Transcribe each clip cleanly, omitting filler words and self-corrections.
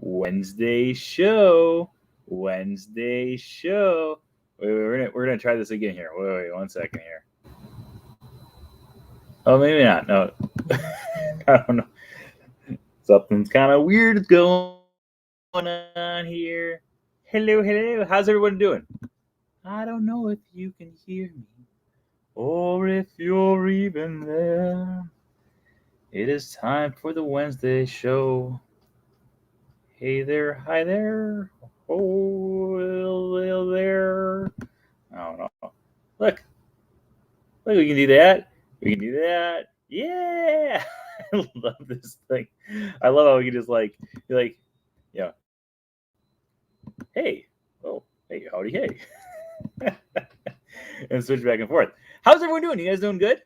Wednesday show. Wednesday show. Wait, we're gonna try this again here. Wait, 1 second here. Oh, maybe not. No, I don't know. Something's kind of weird going on here. Hello. How's everyone doing? I don't know if you can hear me or if you're even there. It is time for the Wednesday show. Hey there, hi there, oh hello there. I don't know. Look, we can do that. We can do that. Yeah, I love this thing. I love how we can just be like, yeah. Hey, oh, hey, howdy, hey, and switch back and forth. How's everyone doing? You guys doing good?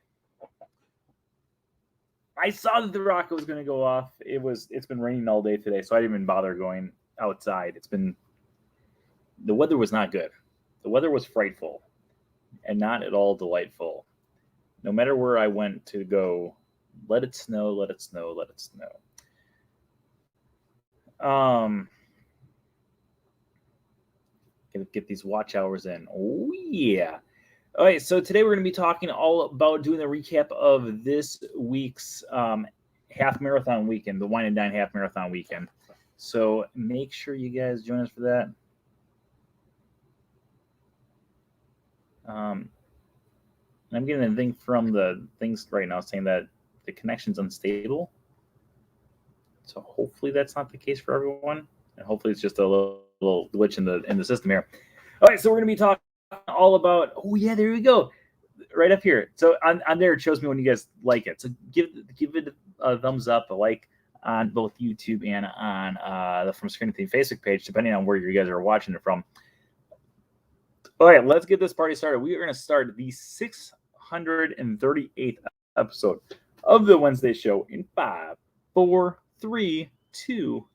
I saw that the rocket was going to go off. It's been raining all day today, so I didn't even bother going outside. The weather was not good. The weather was frightful and not at all delightful. No matter where I went to go, let it snow, let it snow, let it snow. Gonna get these watch hours in. Oh yeah. All right, so today we're going to be talking all about doing the recap of this week's half marathon weekend, the Wine and Dine half marathon weekend. So make sure you guys join us for that. I'm getting a thing from the things right now saying that the connection's unstable. So hopefully that's not the case for everyone, and hopefully it's just a little glitch in the system here. All right, so we're going to be talking all about. Oh yeah, there we go. Right up here. So on there, it shows me when you guys like it. So give it a thumbs up, a like on both YouTube and on the From Screen to Theme Facebook page, depending on where you guys are watching it from. All right, let's get this party started. We are going to start the 638th episode of the Wednesday show in 5, 4, 3, 2.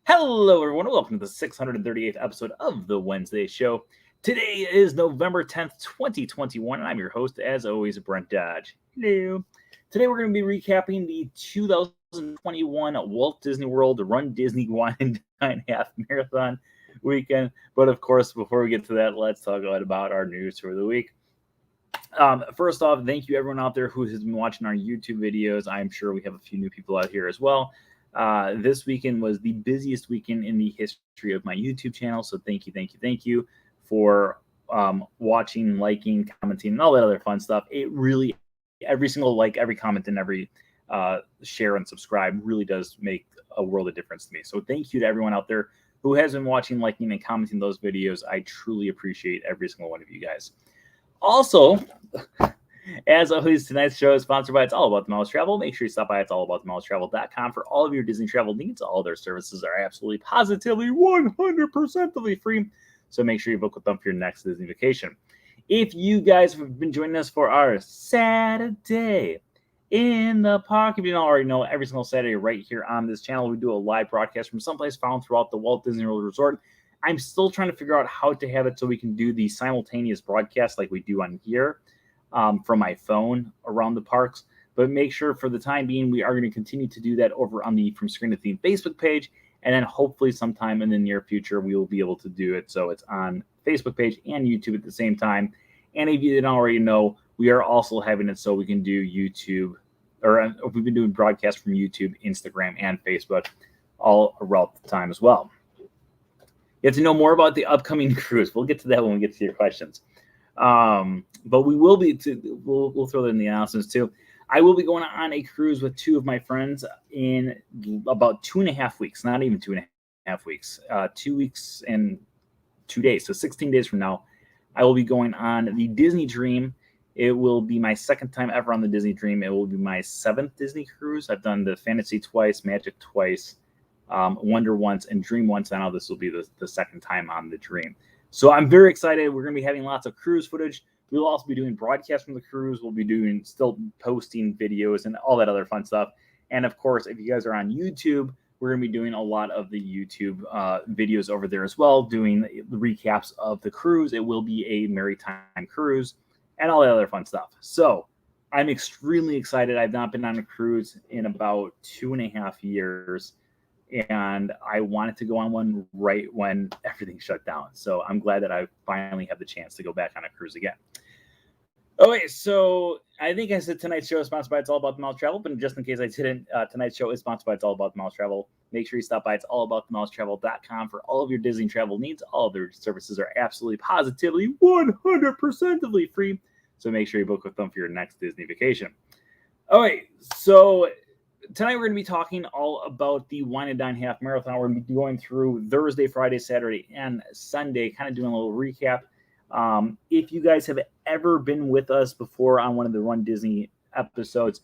Hello, everyone. Welcome to the 638th episode of the Wednesday show. Today is November 10th, 2021, and I'm your host, as always, Brent Dodge. Hello. Today we're going to be recapping the 2021 Walt Disney World Run Disney Wine and Dine half marathon weekend. But of course, before we get to that, let's talk about our news for the week. First off, thank you everyone out there who has been watching our YouTube videos. I'm sure we have a few new people out here as well. This weekend was the busiest weekend in the history of my YouTube channel, so thank you for watching, liking, commenting, and all that other fun stuff. It really, every single like, every comment, and every share and subscribe really does make a world of difference to me. So thank you to everyone out there who has been watching, liking, and commenting those videos. I truly appreciate every single one of you guys. Also, as always, tonight's show is sponsored by It's All About the Mouse Travel. Make sure you stop by itsallaboutthemouse.com for all of your Disney travel needs. All their services are absolutely, positively, 100% free. So make sure you book with them for your next Disney vacation. If you guys have been joining us for our Saturday in the Park, if you don't already know, every single Saturday right here on this channel, we do a live broadcast from someplace found throughout the Walt Disney World Resort. I'm still trying to figure out how to have it so we can do the simultaneous broadcast like we do on here from my phone around the parks. But make sure for the time being, we are going to continue to do that over on the From Screen to Theme Facebook page. And then hopefully sometime in the near future, we will be able to do it so it's on Facebook page and YouTube at the same time. And if you didn't already know, we are also having it so we can do YouTube, or we've been doing broadcasts from YouTube, Instagram, and Facebook all around the time as well. You have to know more about the upcoming cruise. We'll get to that when we get to your questions. But we will be, we'll throw that in the announcements too. I will be going on a cruise with two of my friends in about 2.5 weeks, not even 2.5 weeks, 2 weeks and 2 days. So 16 days from now, I will be going on the Disney Dream. It will be my second time ever on the Disney Dream. It will be my 7th Disney cruise. I've done the Fantasy twice, Magic twice, Wonder once, and Dream once. I know this will be the second time on the Dream. So I'm very excited. We're going to be having lots of cruise footage. We'll also be doing broadcasts from the cruise. We'll be still posting videos and all that other fun stuff. And of course, if you guys are on YouTube, we're going to be doing a lot of the YouTube videos over there as well, doing the recaps of the cruise. It will be a maritime cruise and all that other fun stuff. So I'm extremely excited. I've not been on a cruise in about 2.5 years. and I wanted to go on one right when everything shut down. So I'm glad that I finally have the chance to go back on a cruise again. Okay, so I think I said tonight's show is sponsored by It's All About the Mouse Travel, but just in case I didn't, tonight's show is sponsored by It's All About the Mouse Travel. Make sure you stop by It's All About the Mouse Travel.com for all of your Disney travel needs. All of their services are absolutely, positively, 100%ly free. So make sure you book with them for your next Disney vacation. All right, so tonight we're going to be talking all about the Wine and Dine Half Marathon. We're going to be going through Thursday, Friday, Saturday, and Sunday, kind of doing a little recap. If you guys have ever been with us before on one of the Run Disney episodes,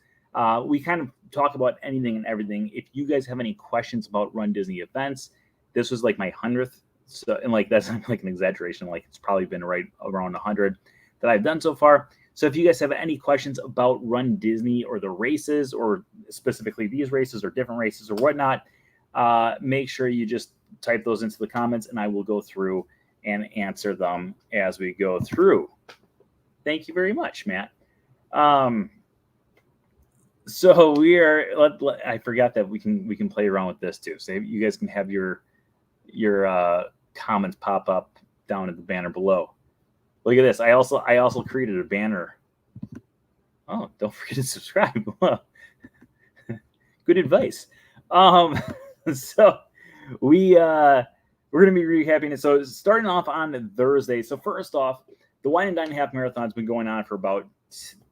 we kind of talk about anything and everything. If you guys have any questions about Run Disney events, this was like my 100th. So, and like, that's not like an exaggeration. Like, it's probably been right around 100 that I've done so far. So if you guys have any questions about Run Disney or the races, or specifically these races or different races or whatnot, make sure you just type those into the comments and I will go through and answer them as we go through. Thank you very much, Matt. So we are. I forgot that we can play around with this too. So you guys can have your comments pop up down at the banner below. Look at this. I also created a banner. Oh, don't forget to subscribe. Good advice. So we're going to be recapping it. So starting off on Thursday. So first off, the Wine and Dine Half Marathon has been going on for about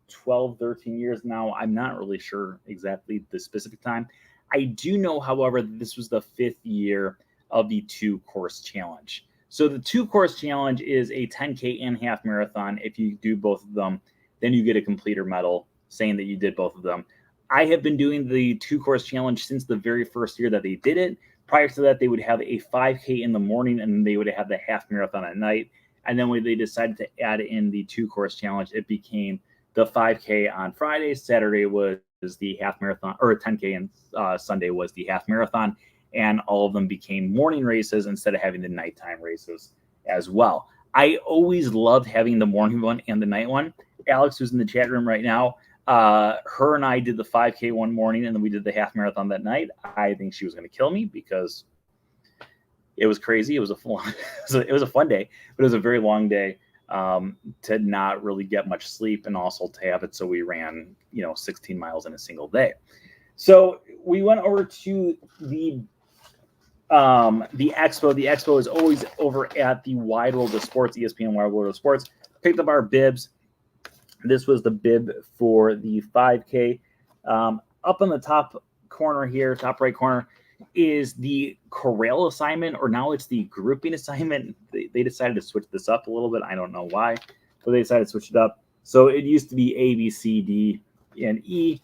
12, 13 years now. I'm not really sure exactly the specific time. I do know, however, that this was the 5th year of the 2-course challenge. So the 2-course challenge is a 10K and half marathon. If you do both of them, then you get a completer medal saying that you did both of them. I have been doing the 2-course challenge since the very first year that they did it. Prior to that, they would have a 5K in the morning, and then they would have the half marathon at night. And then when they decided to add in the 2-course challenge, it became the 5K on Friday. Saturday was the half marathon, or 10K, and Sunday was the half marathon. And all of them became morning races instead of having the nighttime races as well. I always loved having the morning one and the night one. Alex, who's in the chat room right now, her and I did the 5K one morning, and then we did the half marathon that night. I think she was going to kill me because it was crazy. It was a fun day, but it was a very long day to not really get much sleep, and also to have it so we ran 16 miles in a single day. So we went over to the expo. The expo is always over at the Wide World of Sports, ESPN Wide World of Sports. Picked up our bibs. This was the bib for the 5K. Up on the top corner here, top right corner, is the corral assignment, or now it's the grouping assignment. They decided to switch this up a little bit. I don't know why, but they decided to switch it up. So it used to be A, B, C, D, and E.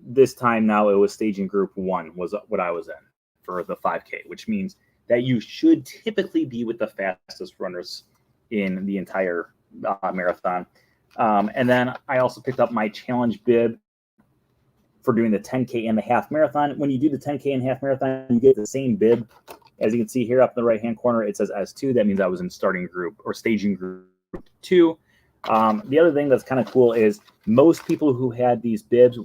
This time now it was staging group 1 was what I was in for the 5K, which means that you should typically be with the fastest runners in the entire marathon. And then I also picked up my challenge bib for doing the 10K and the half marathon. When you do the 10K and half marathon, you get the same bib. As you can see here up in the right-hand corner, it says S2. That means I was in starting group or staging group 2. The other thing that's kind of cool is most people who had these bibs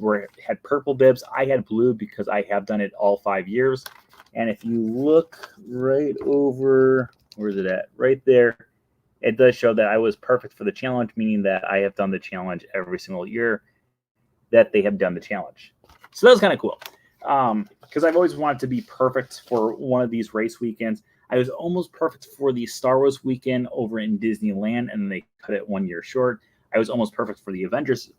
had purple bibs. I had blue because I have done it all 5 years. And if you look right over, where is it at? Right there. It does show that I was perfect for the challenge, meaning that I have done the challenge every single year that they have done the challenge. So that was kind of cool. Because I've always wanted to be perfect for one of these race weekends. I was almost perfect for the Star Wars weekend over in Disneyland, and they cut it 1 year short. I was almost perfect for the Avengers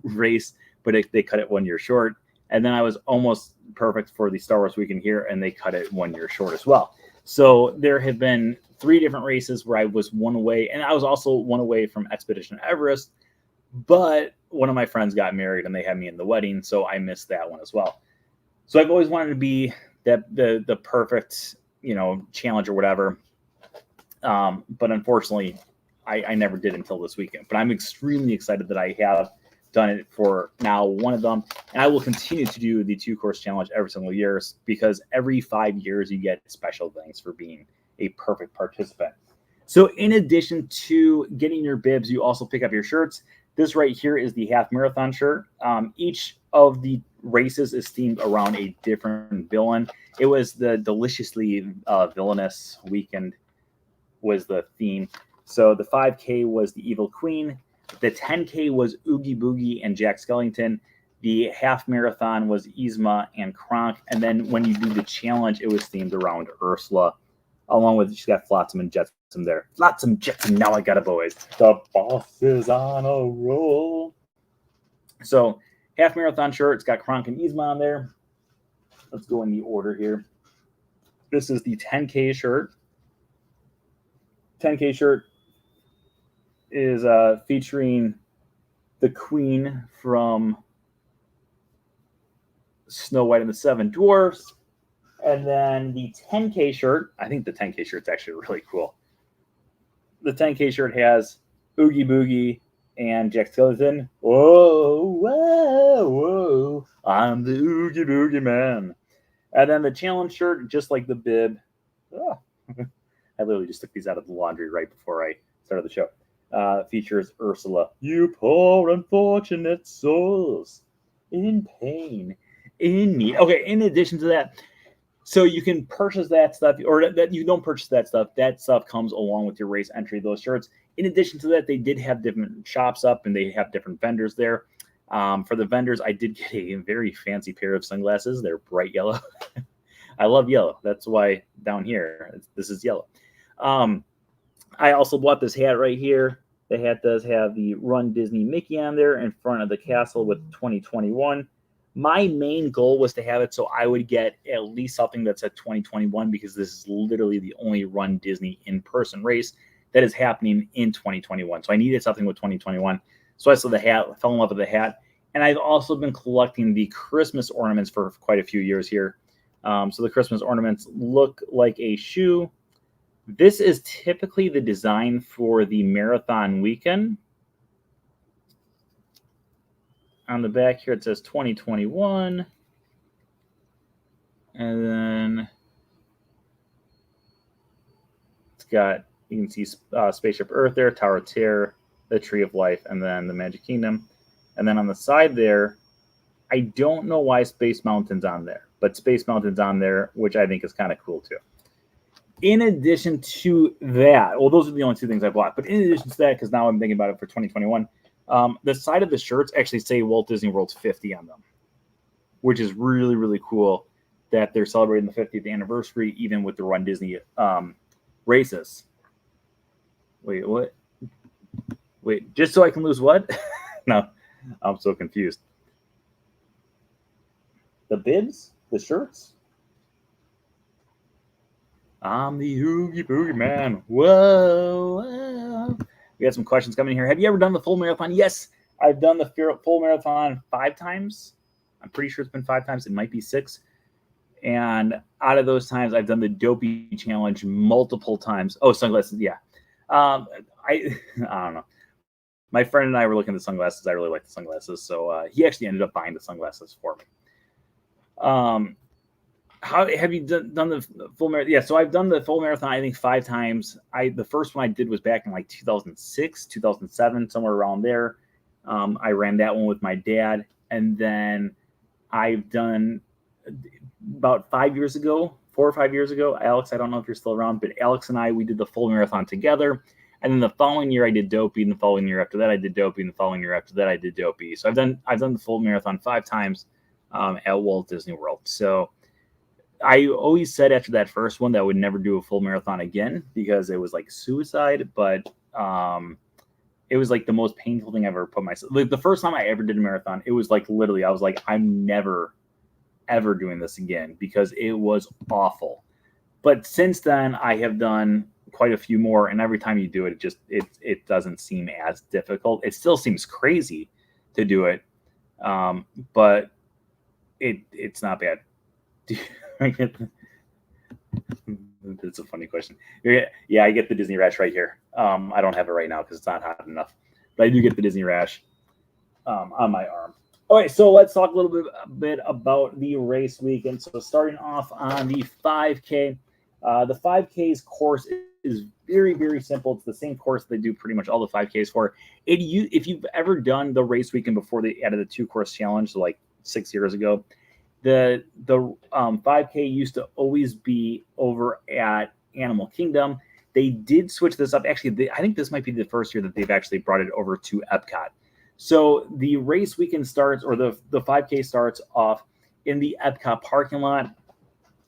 race, but they cut it 1 year short. And then I was almost perfect for the Star Wars weekend here, and they cut it 1 year short as well. So there have been 3 different races where I was one away, and I was also one away from Expedition Everest, but one of my friends got married and they had me in the wedding, so I missed that one as well. So I've always wanted to be the perfect, challenge or whatever. But unfortunately, I never did until this weekend. But I'm extremely excited that I have done it for now one of them. And I will continue to do the 2-course challenge every single year, because every 5 years you get special things for being a perfect participant. So in addition to getting your bibs, you also pick up your shirts. This right here is the half marathon shirt. Each of the races is themed around a different villain. It was the deliciously villainous weekend was the theme. So the 5K was the Evil Queen. The 10K was Oogie Boogie and Jack Skellington. The half marathon was Yzma and Kronk. And then when you do the challenge, it was themed around Ursula, along with, she's got Flotsam and Jetsam there. Flotsam, Jetsam, now I got a boys. The boss is on a roll. So half marathon shirt, it's got Kronk and Yzma on there. Let's go in the order here. This is the 10K shirt. 10K shirt is featuring the Queen from Snow White and the Seven Dwarfs. And then the 10K shirt, I think the 10K shirt's actually really cool. The 10K shirt has Oogie Boogie and Jack Skellington. Whoa, whoa, whoa. I'm the Oogie Boogie Man. And then the challenge shirt, just like the bib. Oh. I literally just took these out of the laundry right before I started the show. Features Ursula. You poor unfortunate souls in pain, in need. Okay, in addition to that, so you can purchase that stuff, or that you don't purchase that stuff. That stuff comes along with your race entry, those shirts. In addition to that, they did have different shops up, and they have different vendors there. For the vendors, I did get a very fancy pair of sunglasses. They're bright yellow. I love yellow. That's why down here, this is yellow. I also bought this hat right here. The hat does have the Run Disney Mickey on there in front of the castle with 2021. My main goal was to have it so I would get at least something that's at 2021, because this is literally the only Run Disney in-person race that is happening in 2021. So I needed something with 2021. So I saw the hat, fell in love with the hat. And I've also been collecting the Christmas ornaments for quite a few years here. So the Christmas ornaments look like a shoe. This is typically the design for the marathon weekend. On the back here, it says 2021. And then it's got, you can see Spaceship Earth there, Tower of Terror, the Tree of Life, and then the Magic Kingdom. And then on the side there, I don't know why Space Mountain's on there, but Space Mountain's on there, which I think is kind of cool too. In addition to that, well, those are the only two things I bought. But in addition to that, because now I'm thinking about it for 2021, the side of the shirts actually say Walt Disney World's 50 on them, which is really, really cool that they're celebrating the 50th anniversary, even with the Run Disney races. Wait, what? Wait, just so I can lose what? No, I'm so confused. The bibs? The shirts? I'm the Oogie Boogie Man. Whoa, whoa. We got some questions coming here. Have you ever done the full marathon? Yes, I've done the full marathon 5 times. I'm pretty sure it's been 5 times. It might be 6. And out of those times, I've done the Dopey Challenge multiple times. Oh, sunglasses, yeah. I don't know. My friend and I were looking at the sunglasses. I really like the sunglasses. So he actually ended up buying the sunglasses for me. How have you done the full marathon? Yeah, so I've done the full marathon, I think 5 times. The first one I did was back in like 2006, 2007, somewhere around there. I ran that one with my dad. And then I've done about 5 years ago, 4 or 5 years ago, Alex, I don't know if you're still around, but Alex and I, we did the full marathon together. And then the following year I did Dopey, and the following year after that I did Dopey, and the following year after that I did Dopey. So I've done the full marathon 5 times at Walt Disney World. So I always said after that first one that I would never do a full marathon again because it was like suicide, but it was like the most painful thing I've ever put myself. Like the first time I ever did a marathon, it was like literally, I was like, I'm never, ever doing this again because it was awful. But since then, I have done quite a few more, and every time you do it, it doesn't seem as difficult. It still seems crazy to do it, but it's not bad. It's a funny question. Yeah, I get the Disney rash right here. I don't have it right now because it's not hot enough, but I do get the Disney rash on my arm. Okay, so let's talk a little bit about the race weekend. So starting off on the 5K, the 5K's course is very, very simple. It's the same course they do pretty much all the 5Ks for. If you've ever done the race weekend before they added the 2-course challenge, so like 6 years ago, the 5K used to always be over at Animal Kingdom. They did switch this up. Actually, I think this might be the first year that they've actually brought it over to Epcot. So the race weekend starts, or the 5K starts off in the Epcot parking lot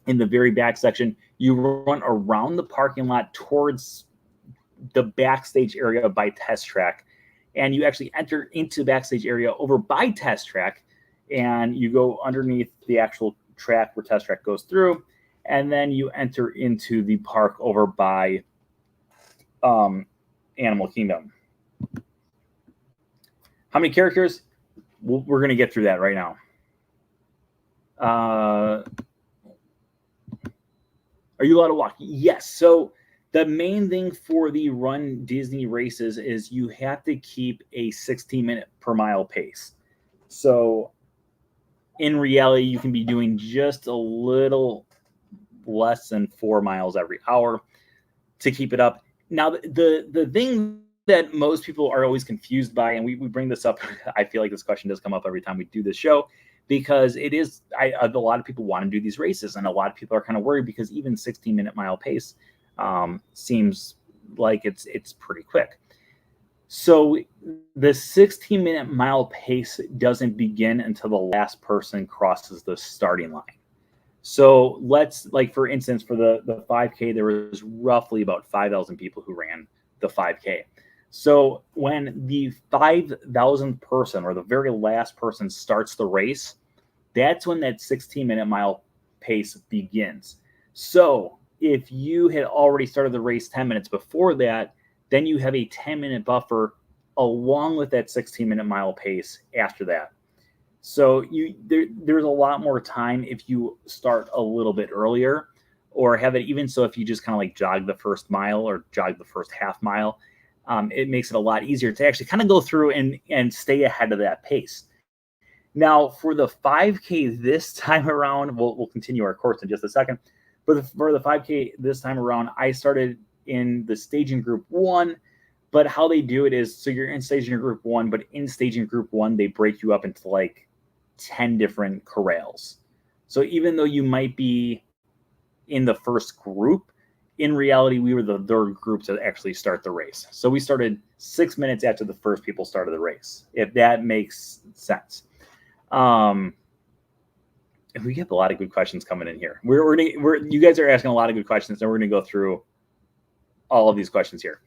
in the very back section. You run around the parking lot towards the backstage area by Test Track, and you actually enter into the backstage area over by Test Track, and you go underneath the actual track where Test Track goes through, and then you enter into the park over by Animal Kingdom. How many characters? We're going to get through that right now. Are you allowed to walk? Yes. So the main thing for the Run Disney races is you have to keep a 16-minute per mile pace. So in reality, you can be doing just a little less than 4 miles every hour to keep it up. Now, the thing that most people are always confused by, and we bring this up, I feel like this question does come up every time we do this show, because it is, a lot of people want to do these races, and a lot of people are kind of worried because even 16-minute mile pace seems like it's pretty quick. So the 16-minute mile pace doesn't begin until the last person crosses the starting line. So let's, like, for instance, for the 5K, there was roughly about 5,000 people who ran the 5K. So when the 5,000th person, or the very last person, starts the race, that's when that 16-minute mile pace begins. So if you had already started the race 10 minutes before that, then you have a 10-minute buffer along with that 16-minute mile pace after that. So there's a lot more time if you start a little bit earlier, or have it even so if you just kind of like jog the first mile or jog the first half mile. It makes it a lot easier to actually kind of go through and stay ahead of that pace. Now, for the 5K this time around, we'll continue our course in just a second. But for the 5K this time around, I started in the staging group 1. But how they do it is, so you're in staging group 1, but in staging group 1, they break you up into like 10 different corrals. So even though you might be in the first group, in reality, we were the third group to actually start the race. So we started 6 minutes after the first people started the race, if that makes sense. We have a lot of good questions coming in here. You guys are asking a lot of good questions, and we're going to go through all of these questions here,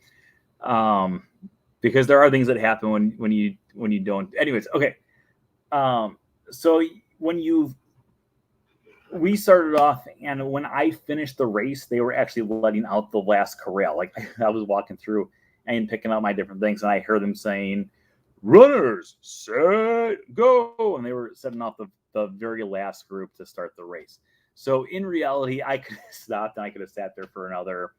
because there are things that happen when you don't. Anyways, okay. So we started off, and when I finished the race, they were actually letting out the last corral. Like, I was walking through and picking out my different things, and I heard them saying, "Runners, set, go!" And they were setting off the very last group to start the race. So in reality, I could have stopped and I could have sat there for another,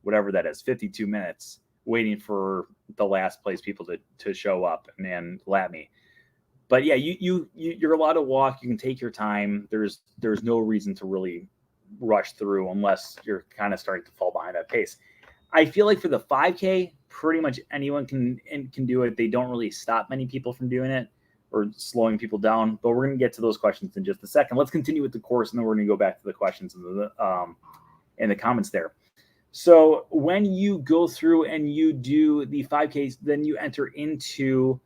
whatever that is, 52 minutes, waiting for the last place people to show up and lap me. But yeah, you're allowed to walk. You can take your time. There's no reason to really rush through unless you're kind of starting to fall behind that pace. I feel like for the 5K, pretty much anyone can do it. They don't really stop many people from doing it or slowing people down. But we're going to get to those questions in just a second. Let's continue with the course, and then we're going to go back to the questions in the comments there. So when you go through and you do the 5Ks, then you enter into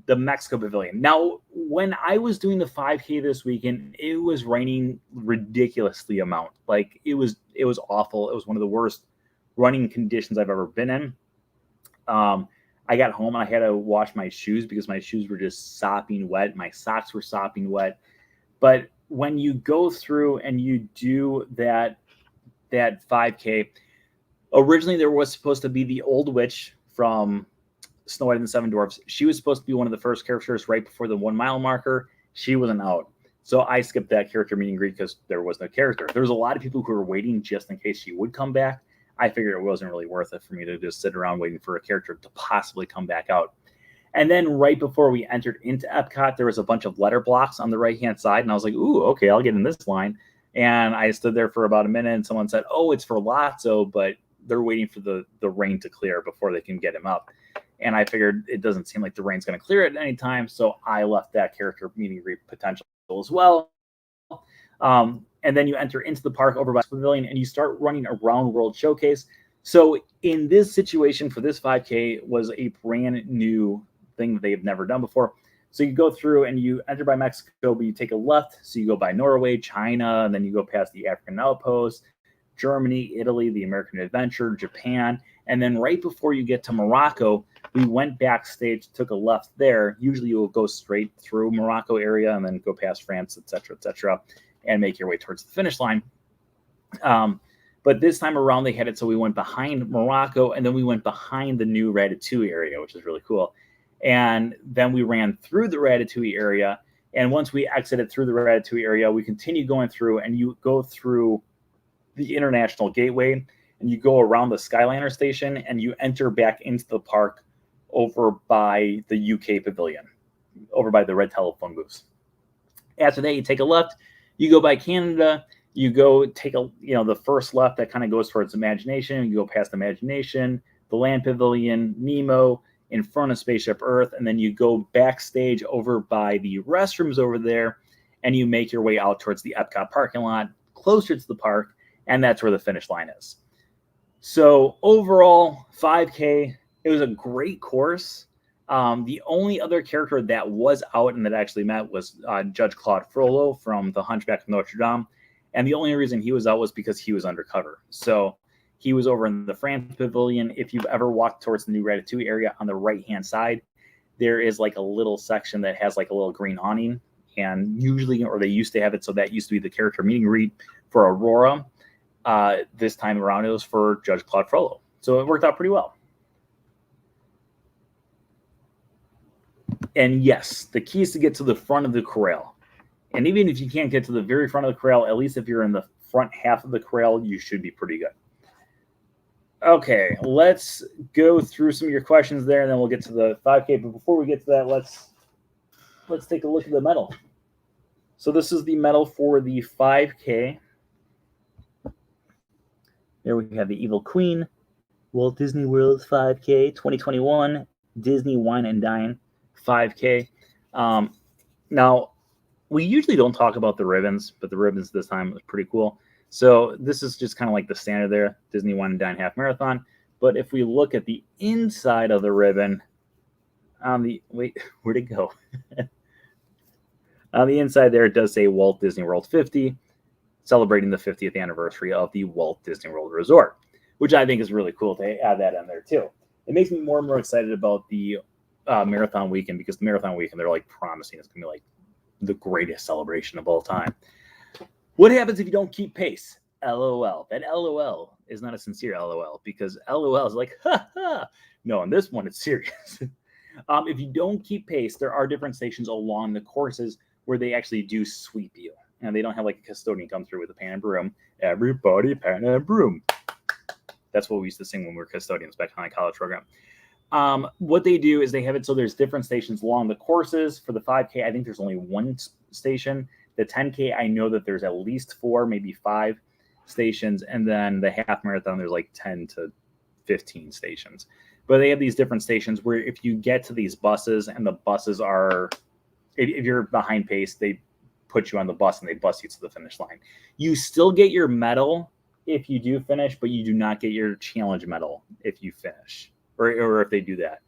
the Mexico Pavilion. Now, when I was doing the 5K this weekend, it was raining ridiculously amount. Like, it was awful. It was one of the worst running conditions I've ever been in. I got home and I had to wash my shoes because my shoes were just sopping wet. My socks were sopping wet. But when you go through and you do that 5K, originally there was supposed to be the old witch from Snow White and the Seven Dwarfs. She was supposed to be one of the first characters right before the 1 mile marker. She wasn't out. So I skipped that character meet and greet because there was no character. There was a lot of people who were waiting just in case she would come back. I figured it wasn't really worth it for me to just sit around waiting for a character to possibly come back out. And then right before we entered into Epcot, there was a bunch of letter blocks on the right-hand side. And I was like, ooh, okay, I'll get in this line. And I stood there for about a minute and someone said, oh, it's for Lotso, but they're waiting for the rain to clear before they can get him up. And I figured it doesn't seem like the rain's going to clear at any time, so I left that character meeting greet potential as well. And then you enter into the park over by the pavilion, and you start running around World Showcase. So in this situation for this 5K was a brand new thing that they've never done before. So you go through and you enter by Mexico, but you take a left. So you go by Norway, China, and then you go past the African Outpost, Germany, Italy, the American Adventure, Japan. And then right before you get to Morocco, we went backstage, took a left there. Usually you will go straight through Morocco area and then go past France, et cetera, and make your way towards the finish line. But this time around, they had it so we went behind Morocco, and then we went behind the new Ratatouille area, which is really cool. And then we ran through the Ratatouille area. And once we exited through the Ratatouille area, we continued going through, and you go through the International Gateway, and you go around the Skyliner station, and you enter back into the park over by the UK Pavilion, over by the red telephone booths. After that, you take a left, you go by Canada, you go take the first left that kind of goes towards Imagination, you go past Imagination, the Land Pavilion, Nemo, in front of Spaceship Earth, and then you go backstage over by the restrooms over there, and you make your way out towards the Epcot parking lot, closer to the park, and that's where the finish line is. So overall, 5K, it was a great course. The only other character that was out and that actually met was Judge Claude Frollo from The Hunchback of Notre Dame, and the only reason he was out was because he was undercover. So he was over in the France Pavilion. If you've ever walked towards the new Ratatouille area on the right-hand side, there is like a little section that has like a little green awning. And usually, or they used to have it, so that used to be the character meeting greet for Aurora. This time around, it was for Judge Claude Frollo. So it worked out pretty well. And yes, the key is to get to the front of the corral. And even if you can't get to the very front of the corral, at least if you're in the front half of the corral, you should be pretty good. Okay, let's go through some of your questions there, and then we'll get to the 5K. But before we get to that, let's take a look at the medal. So this is the medal for the 5K. There we have the Evil Queen, Walt Disney World 5K 2021, Disney Wine and Dine 5K. Now, we usually don't talk about the ribbons, but the ribbons this time was pretty cool. So this is just kind of like the standard there, Disney Wine and Dine Half Marathon. But if we look at the inside of the ribbon, where'd it go? On the inside there, it does say Walt Disney World 50, celebrating the 50th anniversary of the Walt Disney World Resort, which I think is really cool to add that in there too. It makes me more and more excited about the marathon weekend, because the marathon weekend, they're like promising it's going to be like the greatest celebration of all time. What happens if you don't keep pace? LOL. That LOL is not a sincere LOL, because LOL is like, ha ha. No, in this one, it's serious. If you don't keep pace, there are different stations along the courses where they actually do sweep you. And they don't have like a custodian come through with a pan and broom. Everybody pan and broom. That's what we used to sing when we were custodians back in my college program. What they do is they have it so there's different stations along the courses. For the 5K, I think there's only one station. The 10K, I know that there's at least 4, maybe 5 stations. And then the half marathon, there's like 10 to 15 stations. But they have these different stations where if you get to these buses, and the buses are, if you're behind pace, they put you on the bus and they bus you to the finish line. You still get your medal if you do finish, but you do not get your challenge medal if you finish, or if they do that.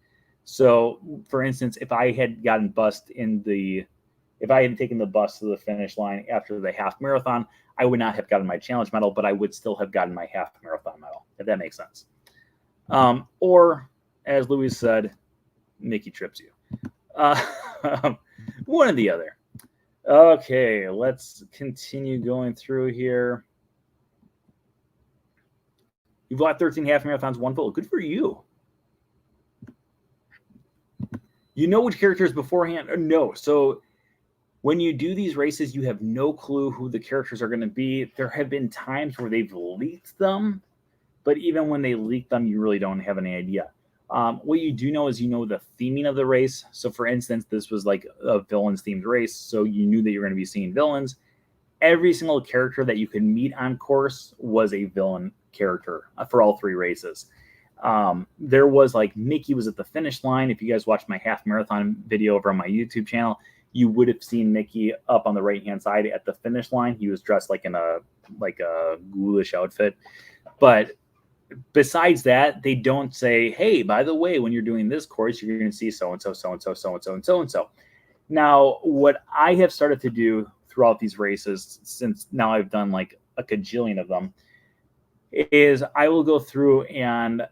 So, for instance, if I had gotten bussed if I had taken the bus to the finish line after the half marathon, I would not have gotten my challenge medal, but I would still have gotten my half marathon medal, if that makes sense. Or, as Louis said, Mickey trips you. One or the other. Okay, let's continue going through here. You've got 13 half marathons, 1 full. Good for you. You know which characters beforehand? No. So when you do these races, you have no clue who the characters are going to be. There have been times where they've leaked them, but even when they leak them, you really don't have any idea. What you do know is you know the theming of the race. So, for instance, this was like a villains-themed race, so you knew that you were going to be seeing villains. every single character that you could meet on course was a villain character for all 3 races. There was like Mickey was at the finish line. If you guys watched my half marathon video over on my YouTube channel, you would have seen Mickey up on the right-hand side at the finish line. He was dressed like in a ghoulish outfit. But besides that, they don't say, hey, by the way, when you're doing this course, you're going to see so-and-so, so-and-so, so-and-so, and so-and-so. Now, what I have started to do throughout these races, since now I've done like a cajillion of them, is I will go through and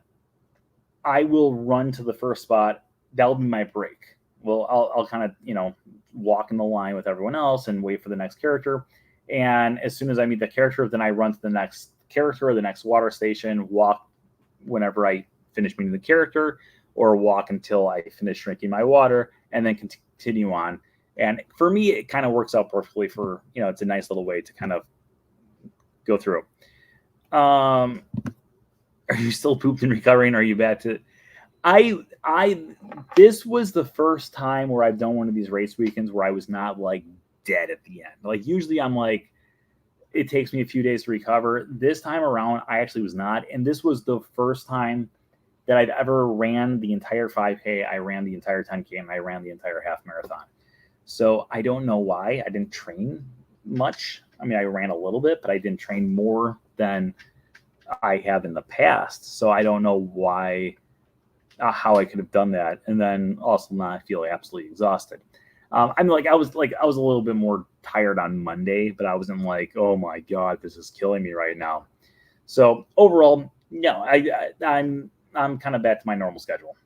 I will run to the first spot. That'll be my break. Well, I'll kind of, walk in the line with everyone else and wait for the next character. And as soon as I meet the character, then I run to the next character or the next water station, walk whenever I finish meeting the character, or walk until I finish drinking my water, and then continue on. And for me, it kind of works out perfectly for, it's a nice little way to kind of go through. Are you still pooped and recovering? Or are you back to... This was the first time where I've done one of these race weekends where I was not like dead at the end. Like usually I'm like, it takes me a few days to recover. This time around, I actually was not. And this was the first time that I've ever ran the entire 5K. I ran the entire 10K, and I ran the entire half marathon. So I don't know why I didn't train much. I mean, I ran a little bit, but I didn't train more than I have in the past. So I don't know why, how I could have done that, and then also not feel absolutely exhausted. I mean, I was a little bit more tired on Monday, but I wasn't like, oh my God, this is killing me right now. So overall, no, I'm kind of back to my normal schedule.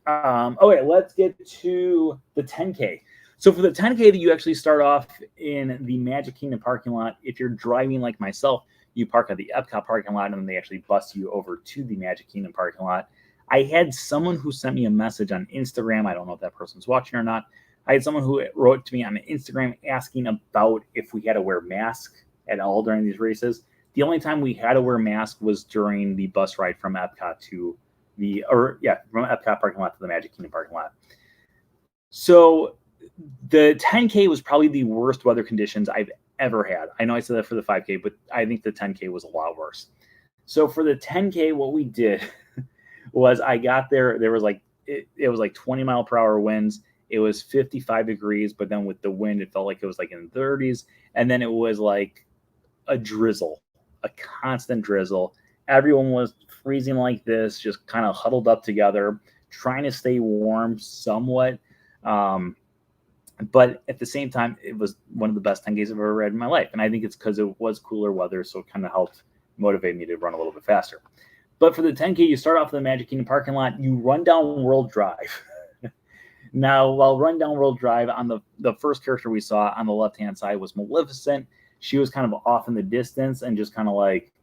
Okay, let's get to the 10K. So for the 10K, that you actually start off in the Magic Kingdom parking lot. If you're driving like myself, you park at the Epcot parking lot, and then they actually bus you over to the Magic Kingdom parking lot. I had someone who sent me a message on Instagram. I don't know if that person's watching or not. I had someone who wrote to me on Instagram asking about if we had to wear masks at all during these races. The only time we had to wear masks was during the bus ride from Epcot to from Epcot parking lot to the Magic Kingdom parking lot. So the 10K was probably the worst weather conditions I've ever had. I know I said that for the 5K, but I think the 10K was a lot worse. So for the 10K, what we did was I got there. There was it was like 20 mile per hour winds. It was 55 degrees, but then with the wind, it felt like it was like in the 30s. And then it was like a drizzle, a constant drizzle. Everyone was freezing like this, just kind of huddled up together, trying to stay warm somewhat. But at the same time, it was one of the best 10Ks I've ever read in my life. And I think it's because it was cooler weather, so it kind of helped motivate me to run a little bit faster. But for the 10K, you start off in the Magic Kingdom parking lot. You run down World Drive. Now, while running down World Drive, on the first character we saw on the left-hand side was Maleficent. She was kind of off in the distance and just kind of like,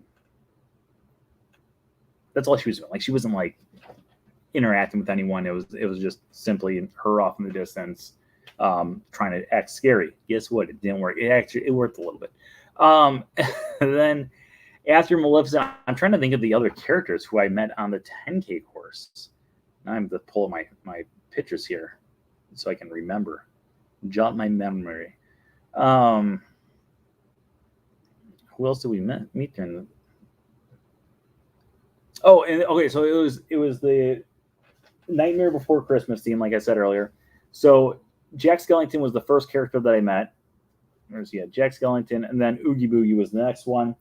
that's all she was doing. Like, she wasn't like interacting with anyone. It was just simply her off in the distance, trying to act scary. Guess what? It didn't work. It worked a little bit. And then after Maleficent, I'm trying to think of the other characters who I met on the 10K course. Now I'm to pull my pictures here so I can remember, jot my memory. Who else did we meet during the? Oh, and okay, so it was the Nightmare Before Christmas theme, like I said earlier. So Jack Skellington was the first character that I met. Jack Skellington, and then Oogie Boogie was the next one.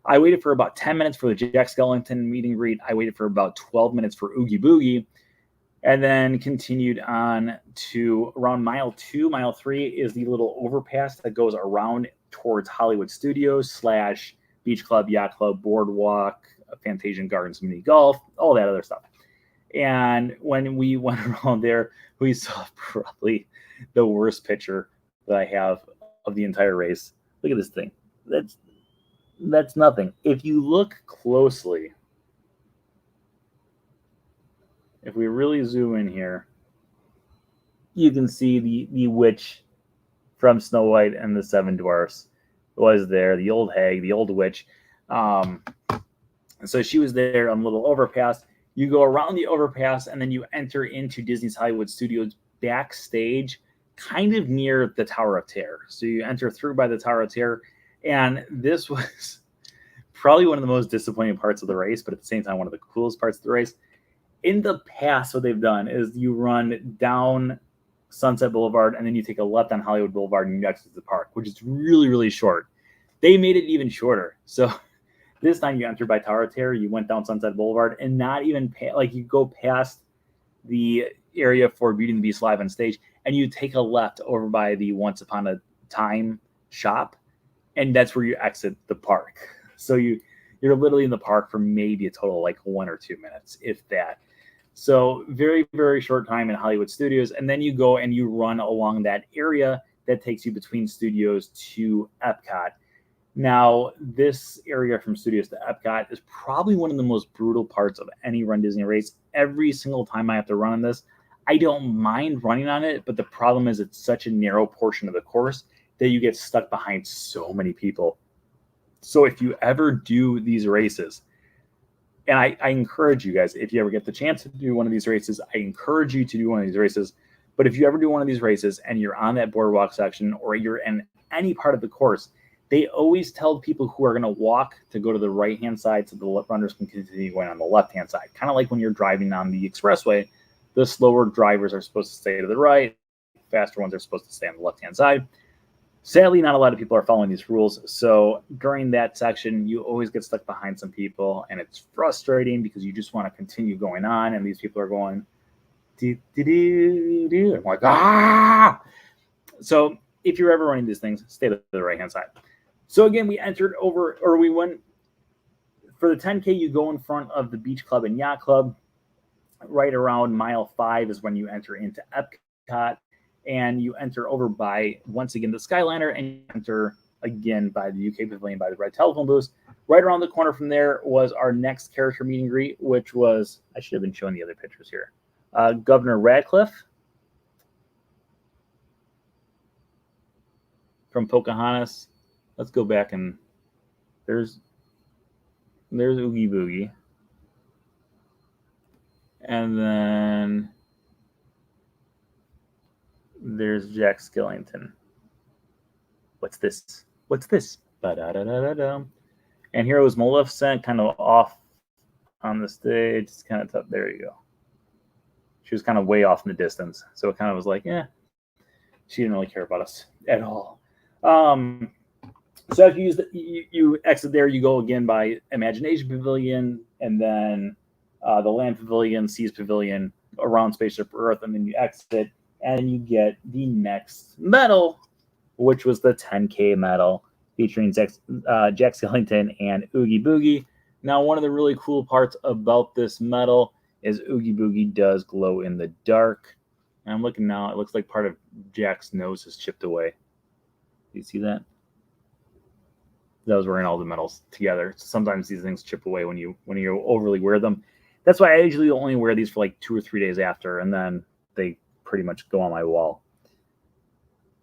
I waited for about 10 minutes for the Jack Skellington meet and greet. I waited for about 12 minutes for Oogie Boogie, and then continued on to around mile 2. Mile 3 is the little overpass that goes around towards Hollywood Studios / Beach Club, Yacht Club, Boardwalk, Fantasian Gardens, Mini Golf, all that other stuff. And when we went around there, we saw probably the worst picture that I have of the entire race. Look at this thing. That's nothing. If you look closely, if we really zoom in here, you can see the witch from Snow White and the Seven Dwarfs was there, the old hag, the old witch. So she was there on a little overpass. You go around the overpass, and then you enter into Disney's Hollywood Studios backstage, kind of near the Tower of Terror. So you enter through by the Tower of Terror, and this was probably one of the most disappointing parts of the race, but at the same time, one of the coolest parts of the race. In the past, what they've done is you run down Sunset Boulevard, and then you take a left on Hollywood Boulevard, and you exit the park, which is really, really short. They made it even shorter. So this time you entered by Tower of Terror, you went down Sunset Boulevard, and not even you go past the area for Beauty and the Beast live on stage, and you take a left over by the Once Upon a Time shop, and that's where you exit the park. So you're literally in the park for maybe a total like 1 or 2 minutes, if that. So very, very short time in Hollywood Studios, and then you go and you run along that area that takes you between studios to Epcot. Now, this area from studios to Epcot is probably one of the most brutal parts of any Run Disney race. Every single time I have to run on this, I don't mind running on it, but the problem is it's such a narrow portion of the course that you get stuck behind so many people. So if you ever do these races, and I encourage you guys, if you ever get the chance to do one of these races, I encourage you to do one of these races. But if you ever do one of these races and you're on that boardwalk section or you're in any part of the course, they always tell people who are going to walk to go to the right-hand side so the runners can continue going on the left-hand side. Kind of like when you're driving on the expressway, the slower drivers are supposed to stay to the right, faster ones are supposed to stay on the left-hand side. Sadly, not a lot of people are following these rules. So during that section, you always get stuck behind some people, and it's frustrating because you just want to continue going on, and these people are going, do. I'm like, ah! So if you're ever running these things, stay to the right-hand side. So again, we went for the 10K, you go in front of the Beach Club and Yacht Club. Right around mile 5 is when you enter into Epcot. And you enter over by, once again, the Skyliner, and you enter again by the UK Pavilion by the red telephone booth. Right around the corner from there was our next character meet and greet, which was, I should have been showing the other pictures here, Governor Radcliffe from Pocahontas. Let's go back, and there's Oogie Boogie. And then there's Jack Skellington. What's this? Ba-da-da-da-da-da. And here was Maleficent, kind of off on the stage. It's kind of tough. There you go. She was kind of way off in the distance. So it kind of was like, she didn't really care about us at all. So if you exit there, you go again by Imagination Pavilion, and then the Land Pavilion, Seas Pavilion, around Spaceship Earth, and then you exit, and you get the next medal, which was the 10K medal featuring Jack Skellington and Oogie Boogie. Now, one of the really cool parts about this medal is Oogie Boogie does glow in the dark. And I'm looking now, it looks like part of Jack's nose is chipped away. Do you see that? That was wearing all the medals together. Sometimes these things chip away when you overly wear them. That's why I usually only wear these for like 2 or 3 days after, and then they pretty much go on my wall.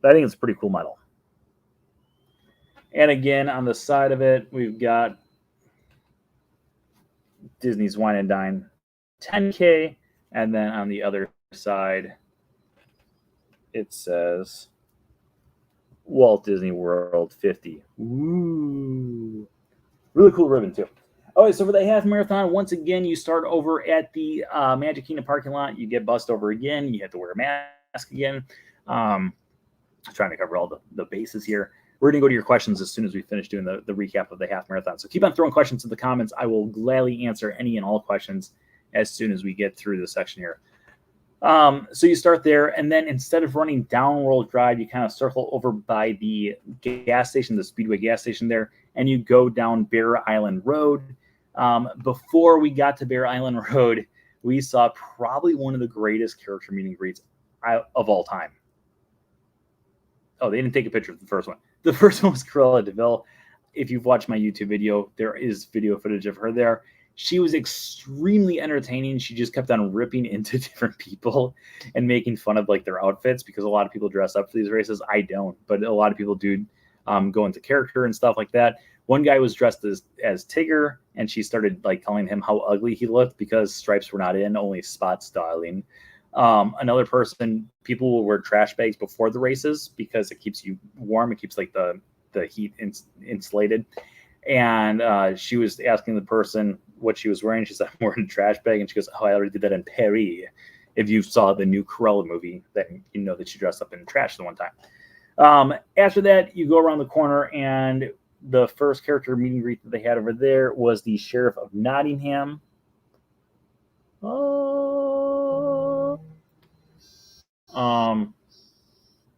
But I think it's a pretty cool medal. And again, on the side of it, we've got Disney's Wine and Dine 10K, and then on the other side, it says Walt Disney World 50. Ooh. Really cool ribbon, too. All right, so for the half marathon, once again, you start over at the Magic Kingdom parking lot. You get bussed over again. You have to wear a mask again. I'm trying to cover all the bases here. We're going to go to your questions as soon as we finish doing the recap of the half marathon. So keep on throwing questions in the comments. I will gladly answer any and all questions as soon as we get through this section here. So you start there, and then instead of running down World Drive, you kind of circle over by the gas station, the Speedway gas station there, and you go down Bear Island Road. Before we got to Bear Island Road, we saw probably one of the greatest character meet and greets of all time. Oh, they didn't take a picture of the first one. The first one was Cruella de Vil. If you've watched my YouTube video, there is video footage of her there. She was extremely entertaining. She just kept on ripping into different people and making fun of like their outfits, because a lot of people dress up for these races. I don't, but a lot of people do go into character and stuff like that. One guy was dressed as Tigger, and she started like telling him how ugly he looked because stripes were not in, only spots, darling. Another person, people will wear trash bags before the races because it keeps you warm. It keeps like the heat insulated. And she was asking the person what she was wearing. She said, I'm wearing a trash bag. And she goes, oh, I already did that in Paris. If you saw the new Cruella movie, then you know that she dressed up in trash the one time. After that, you go around the corner, and the first character meet and greet that they had over there was the Sheriff of Nottingham.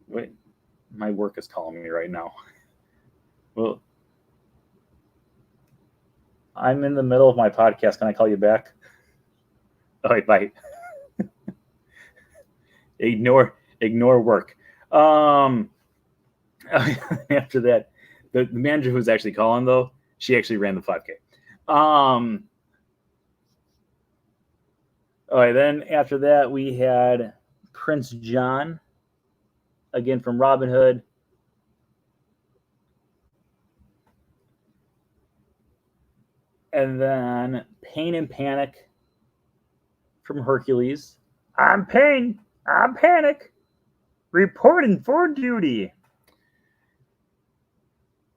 Wait, my work is calling me right now. Well, I'm in the middle of my podcast. Can I call you back? All right, bye. Ignore work. After that, the manager who was actually calling, though, she actually ran the 5K. All right, then after that, we had Prince John, again from Robin Hood. And then Pain and Panic from Hercules. I'm Pain. I'm Panic. Reporting for duty.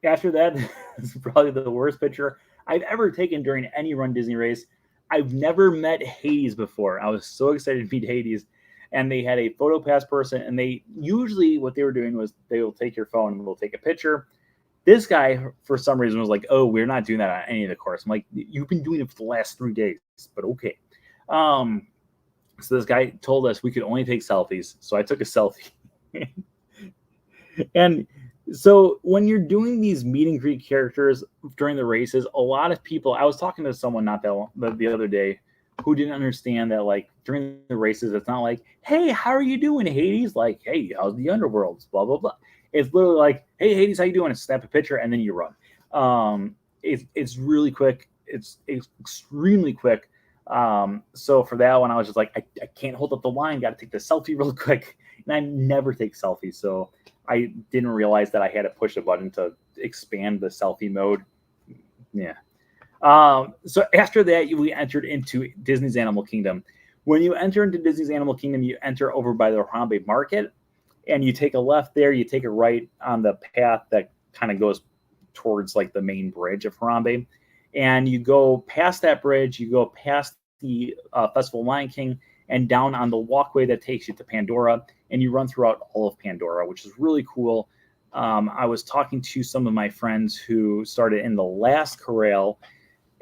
After that, this is probably the worst picture I've ever taken during any Run Disney race. I've never met Hades before. I was so excited to meet Hades. And they had a photo pass person. And they usually, what they were doing was they will take your phone and they'll take a picture. This guy, for some reason, was like, oh, we're not doing that on any of the course. I'm like, you've been doing it for the last 3 days, but okay. So this guy told us we could only take selfies. So I took a selfie. And so when you're doing these meet and greet characters during the races, a lot of people, I was talking to someone not that long, the other day, who didn't understand that, like, during the races, it's not like, hey, how are you doing, Hades? Like, hey, how's the underworld? Blah, blah, blah. It's literally like, hey, Hades, how you doing? Snap a picture, and then you run. It's really quick. It's extremely quick. So for that one, I was just like, I can't hold up the line. Got to take the selfie real quick. And I never take selfies, so I didn't realize that I had to push a button to expand the selfie mode. Yeah. So after that, we entered into Disney's Animal Kingdom. When you enter into Disney's Animal Kingdom, you enter over by the Harambe Market, and you take a left there. You take a right on the path that kind of goes towards like the main bridge of Harambe, and you go past that bridge. You go past the Festival of Lion King and down on the walkway that takes you to Pandora, and you run throughout all of Pandora, which is really cool. I was talking to some of my friends who started in the last corral,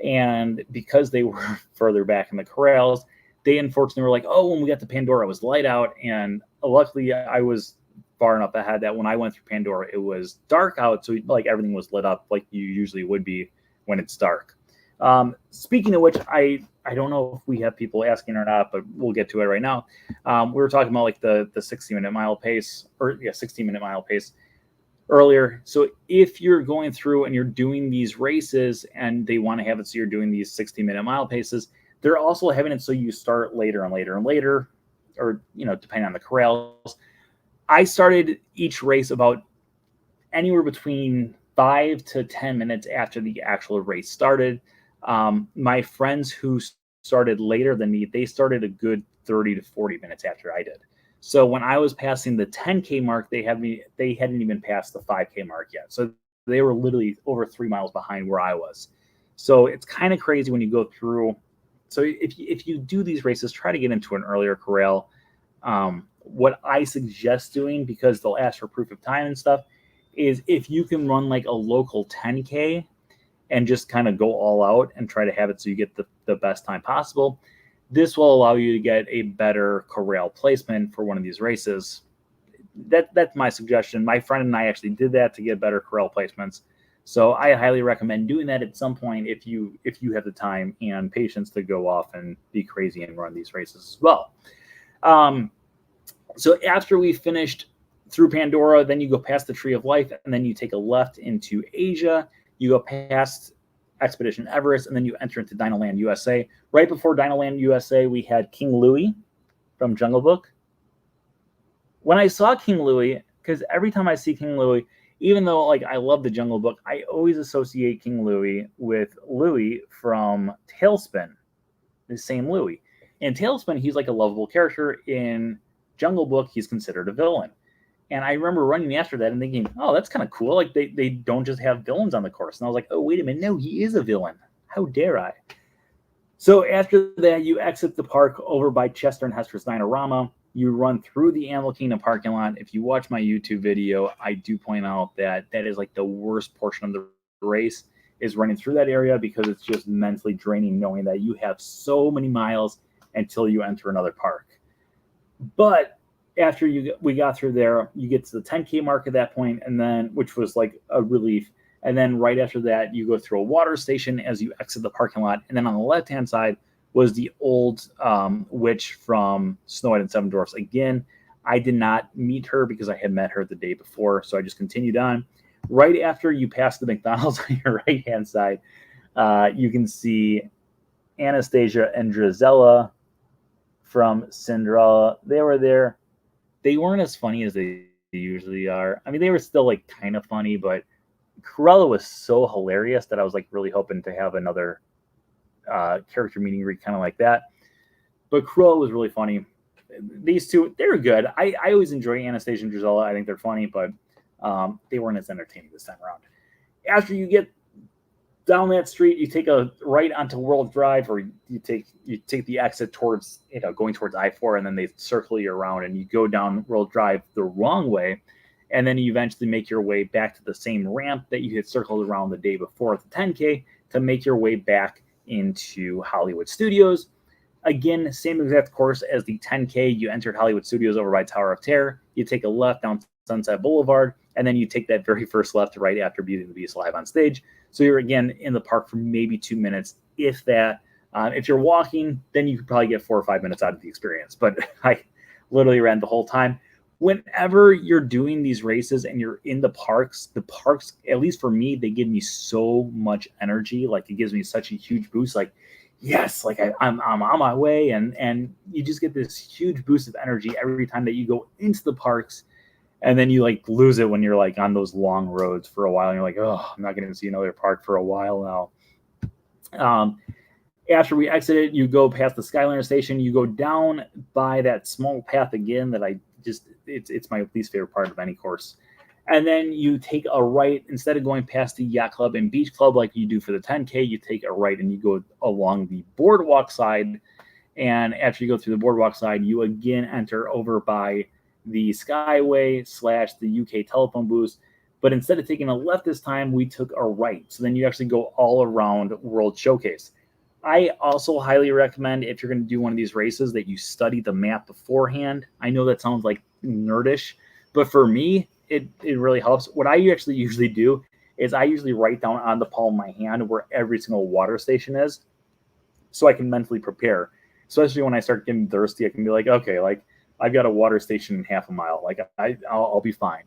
and because they were further back in the corrals, they unfortunately were like, oh, when we got to Pandora, it was light out. And luckily, I was far enough ahead that when I went through Pandora, it was dark out. So like everything was lit up like you usually would be when it's dark. Speaking of which, I don't know if we have people asking or not, but we'll get to it right now. We were talking about like the 60-minute mile pace, or 16-minute mile pace earlier. So if you're going through and you're doing these races and they want to have it so you're doing these 60-minute mile paces, they're also having it so you start later and later and later, or, depending on the corrals. I started each race about anywhere between 5 to 10 minutes after the actual race started. My friends who started later than me, they started a good 30 to 40 minutes after I did. So when I was passing the 10K mark, they hadn't even passed the 5K mark yet. So they were literally over 3 miles behind where I was. So it's kind of crazy when you go through. So if you do these races, try to get into an earlier corral. What I suggest doing, because they'll ask for proof of time and stuff, is if you can run like a local 10K and just kind of go all out and try to have it so you get the best time possible. This will allow you to get a better corral placement for one of these races. That's my suggestion. My friend and I actually did that to get better corral placements. So I highly recommend doing that at some point if you have the time and patience to go off and be crazy and run these races as well. So after we finished through Pandora, then you go past the Tree of Life, and then you take a left into Asia. You go past Expedition Everest, and then you enter into Dinoland USA. Right before Dinoland USA, we had King Louie from Jungle Book. When I saw King Louie, because every time I see King Louie, even though like I love the Jungle Book, I always associate King Louie with Louie from Tailspin, the same Louie. In Tailspin, he's like a lovable character. In Jungle Book, he's considered a villain. And I remember running after that and thinking, oh, that's kind of cool. Like they don't just have villains on the course. And I was like, oh, wait a minute. No, he is a villain. How dare I? So after that, you exit the park over by Chester and Hester's Dinorama. You run through the Animal Kingdom parking lot. If you watch my YouTube video, I do point out that that is like the worst portion of the race, is running through that area, because it's just mentally draining knowing that you have so many miles until you enter another park. But after we got through there, you get to the 10K mark at that point, and then, which was like a relief. And then right after that, you go through a water station as you exit the parking lot. And then on the left-hand side was the old witch from Snow White and Seven Dwarfs. Again, I did not meet her because I had met her the day before, so I just continued on. Right after you pass the McDonald's on your right-hand side, you can see Anastasia and Drizella from Cinderella. They were there. They weren't as funny as they usually are. I mean, they were still like kind of funny, but Cruella was so hilarious that I was like really hoping to have another character meeting read kind of like that. But Cruella was really funny. These two, they were good. I always enjoy Anastasia and Drizella. I think they're funny, but they weren't as entertaining this time around. After you get down that street, you take a right onto World Drive, or you take the exit towards, going towards I-4, and then they circle you around and you go down World Drive the wrong way. And then you eventually make your way back to the same ramp that you had circled around the day before at the 10K to make your way back into Hollywood Studios. Again, same exact course as the 10K. You entered Hollywood Studios over by Tower of Terror. You take a left down Sunset Boulevard, and then you take that very first left right after Beauty and the Beast live on stage. So you're again in the park for maybe 2 minutes, if that. If you're walking, then you could probably get 4 or 5 minutes out of the experience. But I literally ran the whole time. Whenever you're doing these races and you're in the parks, at least for me, they give me so much energy. Like, it gives me such a huge boost. Like, yes, like I'm on my way, and you just get this huge boost of energy every time that you go into the parks. And then you like lose it when you're like on those long roads for a while, and you're like, oh, I'm not going to see another park for a while now. After we exited, you go past the Skyliner station. You go down by that small path again that it's my least favorite part of any course. And then you take a right. Instead of going past the Yacht Club and Beach Club like you do for the 10K, you take a right and you go along the boardwalk side. And after you go through the boardwalk side, you again enter over by the Skyway / the UK telephone booth. But instead of taking a left this time, we took a right. So then you actually go all around World Showcase. I also highly recommend, if you're going to do one of these races, that you study the map beforehand. I know that sounds like nerdish, but for me, it really helps. What I actually usually do is I usually write down on the palm of my hand where every single water station is, so I can mentally prepare. Especially when I start getting thirsty, I can be like, okay, like I've got a water station in half a mile. Like I'll be fine.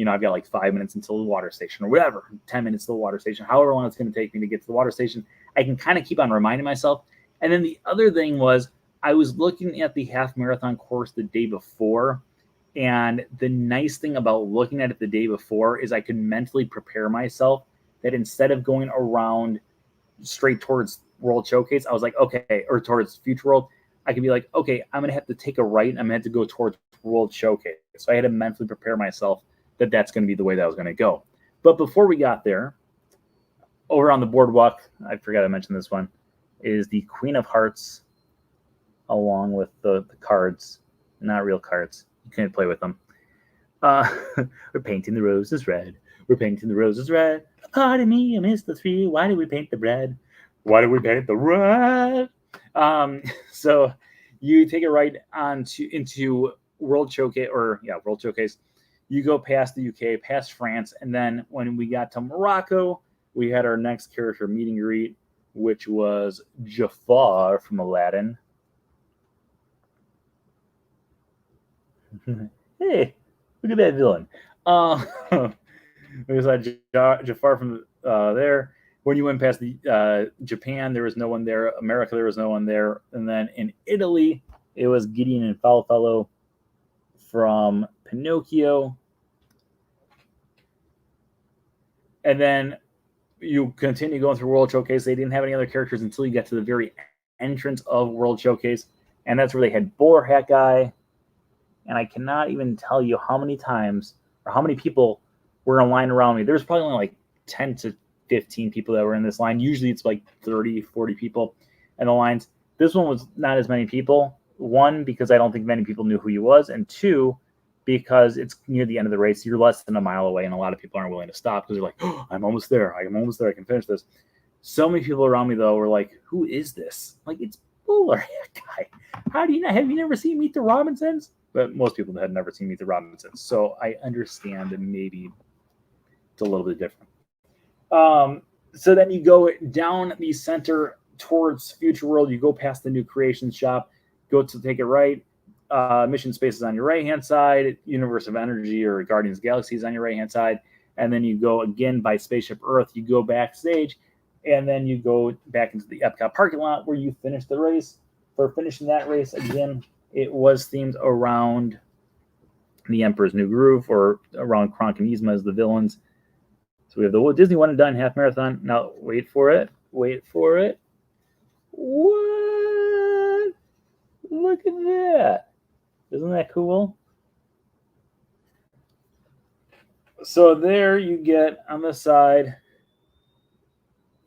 I've got like 5 minutes until the water station, or whatever, 10 minutes to the water station, however long it's going to take me to get to the water station. I can kind of keep on reminding myself. And then the other thing was, I was looking at the half marathon course the day before. And the nice thing about looking at it the day before is I could mentally prepare myself that instead of going around straight towards World Showcase, I was like, okay, or towards Future World, I could be like, okay, I'm going to have to take a right. I'm going to have to go towards World Showcase. So I had to mentally prepare myself that that's going to be the way that I was going to go. But before we got there, over on the boardwalk, I forgot I mentioned this one, is the Queen of Hearts, along with the cards, not real cards. You can't play with them. We're painting the roses red. We're painting the roses red. Pardon me, I missed the 3. Why did we paint the red? Why did we paint the red? So you take a right into World Showcase, World Showcase. You go past the UK, past France, and then when we got to Morocco, we had our next character meet and greet, which was Jafar from Aladdin. Hey, look at that villain. We saw Jafar from there. When you went past the Japan, there was no one there. America, there was no one there. And then in Italy, it was Gideon and Falfello from Pinocchio. And then you continue going through World Showcase. They didn't have any other characters until you get to the very entrance of World Showcase. and that's where they had Bowler Hat Guy. And I cannot even tell you how many times or how many people were in line around me. There's probably only like 10 to 15 people that were in this line. Usually it's like 30, 40 people in the lines. This one was not as many people. One, because I don't think many people knew who he was. And two, because it's near the end of the race. You're less than a mile away, and a lot of people aren't willing to stop because they're like, oh, I'm almost there. I'm almost there. I can finish this. So many people around me, though, were like, who is this? Like, it's Bowler Hat Guy. How do you not? Have you never seen Meet the Robinsons? But most people had never seen Meet the Robinsons. So I understand that maybe it's a little bit different. So then you go down the center towards Future World. You go past the New Creations shop, go to take it right. Mission Space is on your right-hand side. Universe of Energy or Guardians of the Galaxy is on your right-hand side. And then you go again by Spaceship Earth. You go backstage, and then you go back into the Epcot parking lot where you finish the race. For finishing that race, again, it was themed around the Emperor's New Groove or around Kronk and Yzma as the villains. So we have the Walt Disney One and Done Half Marathon. Now, wait for it. Wait for it. What? Look at that. Isn't that cool? So there you get on the side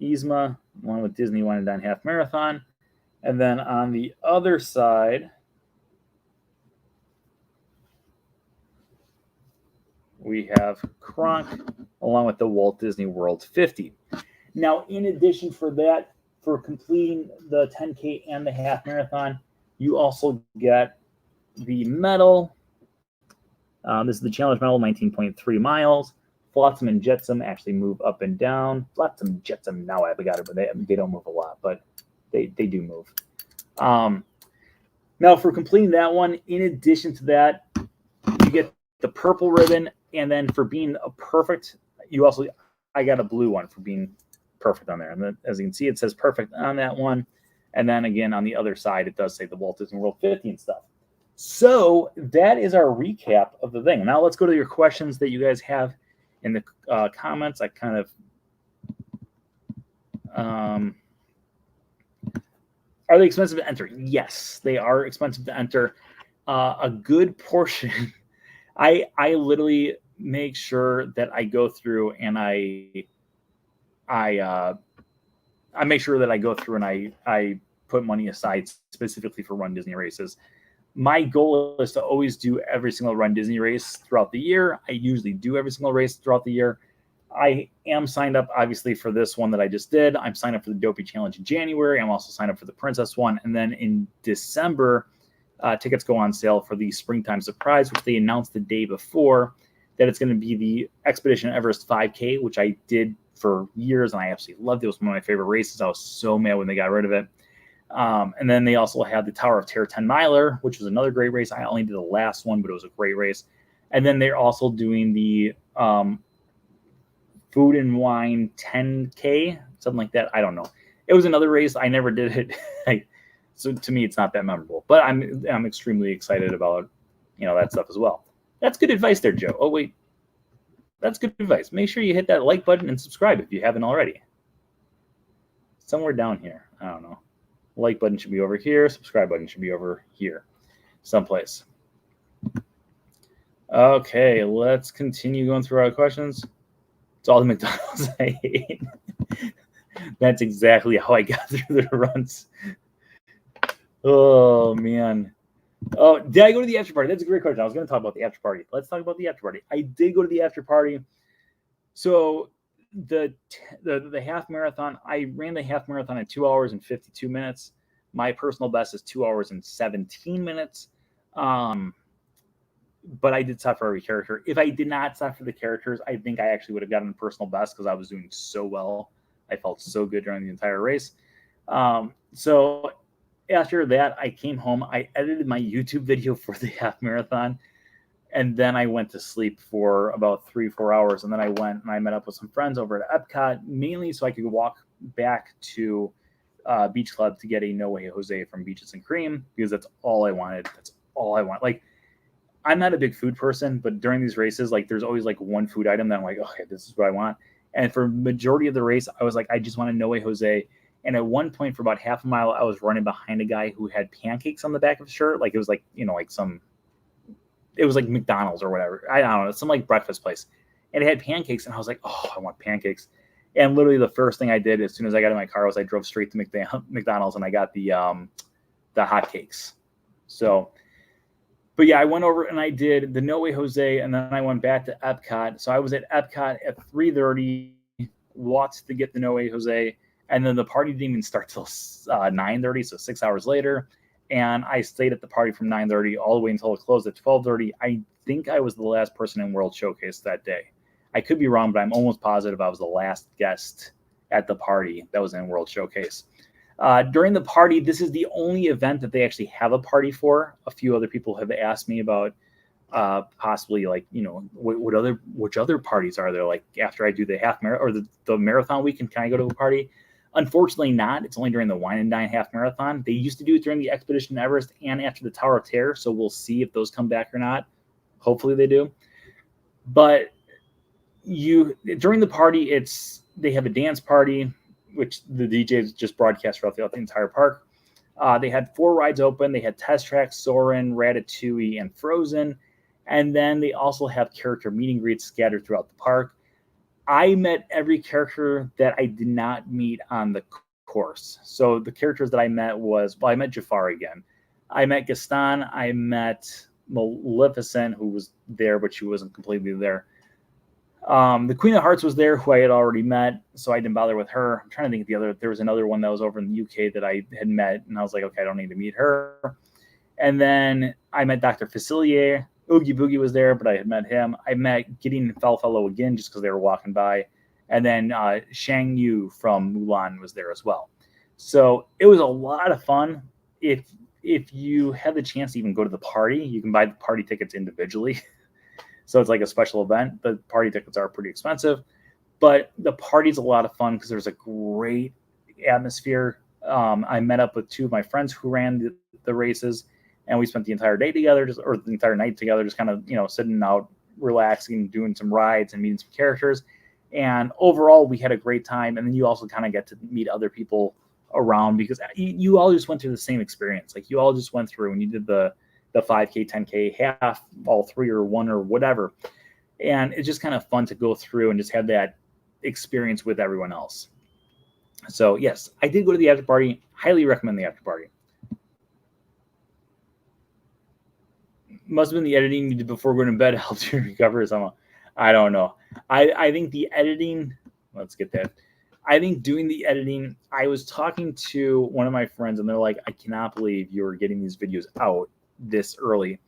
Yzma, one with Disney One and Done Half Marathon. And then on the other side, we have Kronk along with the Walt Disney World 50. Now, in addition for that, for completing the 10K and the half marathon, you also get the medal. This is the challenge medal, 19.3 miles. Flotsam and Jetsam actually move up and down. Flotsam and Jetsam, now I got it, but they don't move a lot, but they do move. Now, for completing that one, in addition to that, you get the purple ribbon, and then for being a perfect, I got a blue one for being perfect on there. And then, as you can see, it says perfect on that one. And then again, on the other side, it does say the Walt Disney World 50 and stuff. So that is our recap of the thing. Now let's go to your questions that you guys have in the comments. I kind of, are they expensive to enter? Yes, they are expensive to enter. A good portion. I literally make sure that I go through and I make sure that I go through and I put money aside specifically for Run Disney races. My goal is to always do every single Run Disney race throughout the year. I usually do every single race throughout the year. I am signed up, obviously, for this one that I just did. I'm signed up for the Dopey Challenge in January. I'm also signed up for the Princess one. And then in December, tickets go on sale for the Springtime Surprise, which they announced the day before that it's going to be the Expedition Everest 5K, which I did for years, and I absolutely loved it. It was one of my favorite races. I was so mad when they got rid of it. And then they also had the Tower of Terror 10 miler, which was another great race. I only did the last one, but it was a great race. And then they're also doing the Food and Wine 10K, something like that. I don't know. It was another race. I never did it. So to me, it's not that memorable. But I'm extremely excited about that stuff as well. That's good advice there, Joe. Oh, wait. That's good advice. Make sure you hit that like button and subscribe if you haven't already. Somewhere down here. I don't know. Like button should be over here. Subscribe button should be over here. Someplace. Okay, let's continue going through our questions. It's all the McDonald's I ate. That's exactly how I got through the runs. Oh, man. Oh, did I go to the after party? That's a great question. I was going to talk about the after party. Let's talk about the after party. I did go to the after party. So the half marathon, I ran the half marathon in 2 hours and 52 minutes. My personal best is 2 hours and 17 minutes. But I did stop for every character. If I did not stop for the characters, I think I actually would have gotten a personal best because I was doing so well. I felt so good during the entire race. So after that, I came home. I edited my YouTube video for the half marathon. And then I went to sleep for about 3-4 hours. And then I went and I met up with some friends over at Epcot, mainly so I could walk back to Beach Club to get a No Way Jose from Beaches and Cream, because that's all I wanted. That's all I want. Like, I'm not a big food person, but during these races, like, there's always like one food item that I'm like, okay, this is what I want. And for majority of the race, I was like, I just want a No Way Jose. And at one point, for about half a mile, I was running behind a guy who had pancakes on the back of his shirt. Like it was like, it was like McDonald's or whatever. I don't know, some like breakfast place. And it had pancakes. And I was like, oh, I want pancakes. And literally the first thing I did as soon as I got in my car was I drove straight to McDonald's and I got the hotcakes. So, but yeah, I went over and I did the No Way Jose, and then I went back to Epcot. So I was at Epcot at 3:30, walked to get the No Way Jose, and then the party didn't even start till 9:30, so 6 hours later. And I stayed at the party from 9:30 all the way until it closed at 12:30. I think I was the last person in World Showcase that day. I could be wrong, but I'm almost positive I was the last guest at the party that was in World Showcase. During the party, this is the only event that they actually have a party for. A few other people have asked me about possibly like, which other parties are there? Like after I do the half marathon or the marathon weekend, can I go to a party? Unfortunately not. It's only during the Wine and Dine half marathon. They used to do it during the Expedition Everest and after the Tower of Terror. So we'll see if those come back or not. Hopefully they do. But during the party, they have a dance party, which the DJs just broadcast throughout the entire park. They had 4 rides open. They had Test Track, Soarin', Ratatouille, and Frozen. And then they also have character meet and greets scattered throughout the park. I met every character that I did not meet on the course. So the characters that I met I met Jafar again. I met Gaston. I met Maleficent, who was there, but she wasn't completely there. The Queen of Hearts was there, who I had already met, so I didn't bother with her. I'm trying to think of there was another one that was over in the UK that I had met, and I was like, okay, I don't need to meet her. And then I met Dr. Facilier. Oogie Boogie was there, but I had met him. I met Gideon and Fellow again just because they were walking by. And then Shang Yu from Mulan was there as well. So it was a lot of fun. If you have the chance to even go to the party, you can buy the party tickets individually. So it's like a special event. The party tickets are pretty expensive, but the party's a lot of fun because there's a great atmosphere. I met up with 2 of my friends who ran the races, and we spent the entire day together, or the entire night together, just kind of, sitting out, relaxing, doing some rides and meeting some characters. And overall, we had a great time. And then you also kind of get to meet other people around because you all just went through the same experience. Like you all just went through and you did the 5K, 10K, half, all 3 or 1 or whatever. And it's just kind of fun to go through and just have that experience with everyone else. So yes, I did go to the after party. Highly recommend the after party. Must have been the editing you did before going to bed helped you recover. I don't know. I think the editing, let's get that. I think doing the editing, I was talking to one of my friends and they're like, I cannot believe you're getting these videos out this early.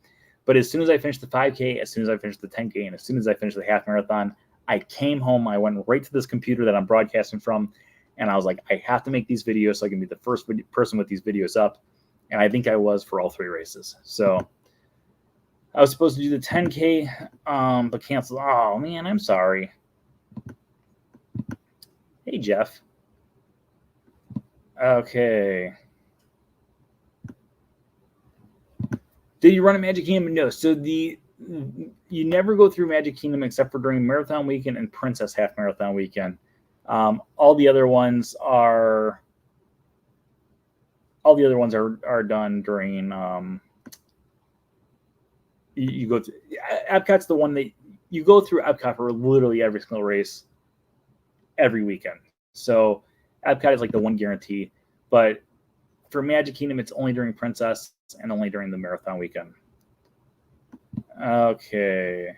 But as soon as I finished the 5K, as soon as I finished the 10K, and as soon as I finished the half marathon, I came home, I went right to this computer that I'm broadcasting from, and I was like, I have to make these videos so I can be the first person with these videos up. And I think I was for all 3 races. So I was supposed to do the 10K, but canceled. Oh, man, I'm sorry. Hey, Jeff. Okay. Did you run at Magic Kingdom? No. So you never go through Magic Kingdom except for during Marathon Weekend and Princess Half Marathon Weekend. All the other ones are done during. You go to Epcot's the one that you go through Epcot for literally every single race every weekend. So Epcot is like the one guarantee, but for Magic Kingdom, it's only during Princess and only during the Marathon Weekend. Okay.